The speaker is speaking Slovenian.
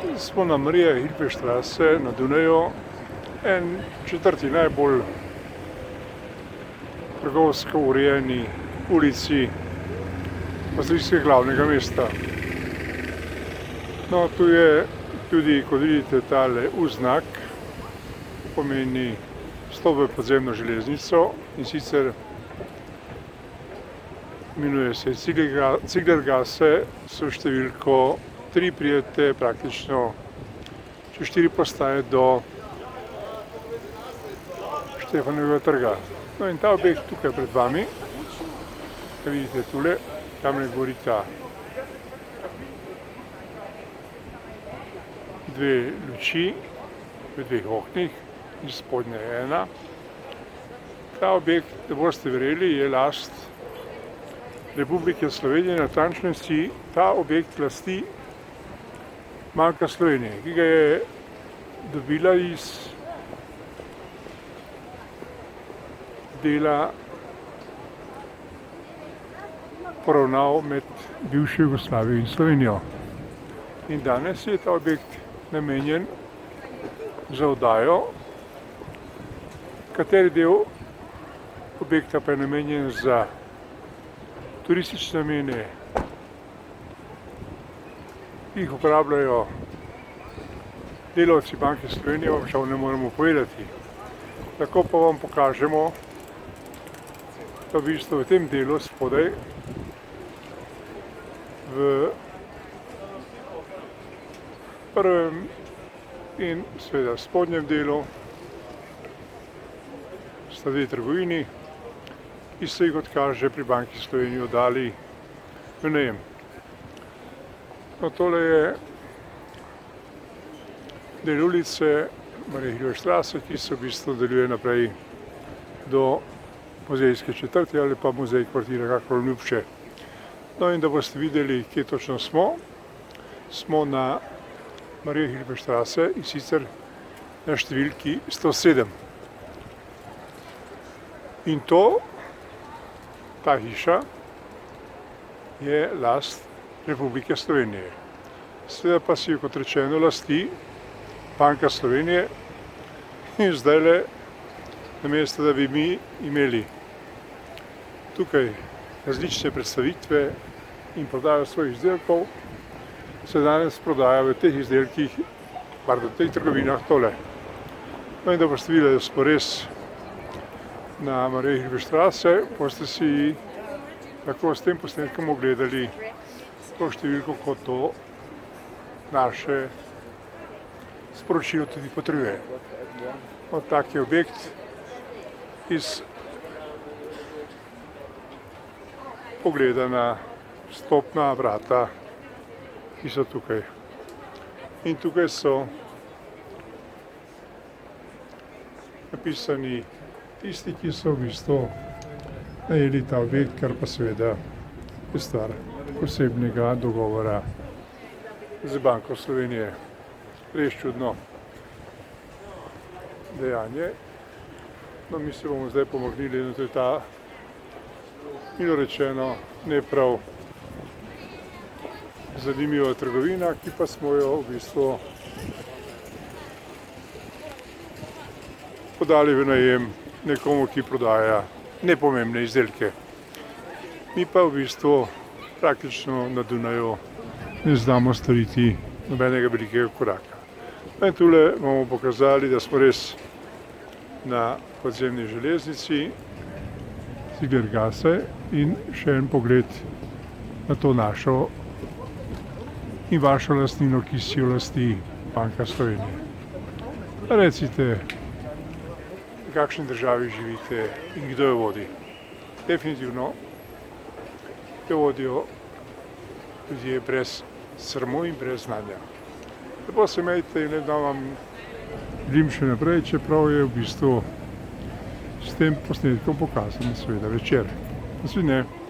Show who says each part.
Speaker 1: Smo na Maria-Hilfe-Straße na Dunaju, en četrti najbolj trgovsko urejeni ulici avstrijskega glavnega mesta. No, tu je tudi, kot vidite, tale vznak, pomeni vstop v podzemno železnico, in sicer imenuje se Zieglergasse, s številko 3 pridete praktično čez 4 postaje do Štefanovega trga. No, in ta objekt tukaj pred vami, da vidite tule, tamle gorita dve luči v dveh oknih in spodnja je ena. Ta objekt, da boste verjeli, je last Republike Slovenije, natančnosti ta objekt lasti Banka Slovenije, ki ga je dobila iz dela poravnav med bivšo Jugoslavijo in Slovenijo. In danes je ta objekt namenjen za oddajo, kateri del objekta pa je namenjen za turistične namene, ki jih uporabljajo delavci Banke Slovenije, vam žal ne moremo povedati. Tako pa vam pokažemo, da v bistvu v tem delu spodaj, v prvem in seveda spodnjem delu, sta dve trgovini, ki so jih, kot kaže, pri Banki Slovenije oddali v najem. No, tole je del ulice Maria-Hilfe-Straße, ki se v bistvu nadaljuje naprej do muzejske četrti ali pa muzej kvartira, kakor ljubše. No, in da boste videli, kje točno smo na Maria-Hilfe-Straße, in sicer na številki 107. In ta hiša je last Republike Slovenije. Seveda pa si jo, kot rečeno, lasti Banka Slovenije, in zdajle, namesto da bi mi imeli tukaj različne predstavitve in prodajo svojih izdelkov, se danes prodaja v teh izdelkih, v teh trgovinah tole. No, in da boste videli, da smo res na Maria-Hilfe-Straße, boste si lahko s tem posnetkom ogledali to številko, kot to naše sporočilo tudi potrjuje. Tak je objekt iz pogleda na vstopna vrata, ki so tukaj. In tukaj so napisani tisti, ki so v bistvu najeli ta objekt, kar pa seveda je stvar posebnega dogovora z Banko Slovenije. Res čudno dejanje. No, mi se bomo zdaj pomagnili, da to je ta, milo rečeno, ne prav zanimiva trgovina, ki pa smo jo v bistvu podali v najem nekomu, ki prodaja nepomembne izdelke. Mi pa v bistvu praktično na Dunaju ne znamo storiti nobenega velikega koraka. In tule bomo pokazali, da smo res na podzemni železnici Zieglergasse, in še en pogled na to našo in vašo lastnino, ki si jo lasti Banka Slovenije. Recite, v kakšni državi živite in kdo jo vodi. Definitivno jo vodijo ljudje brez sramu in brez znanja. Lepo se imejte in da vam želim še naprej, čeprav je v bistvu s tem posnetkom pokazano seveda večer. Nasvidenje.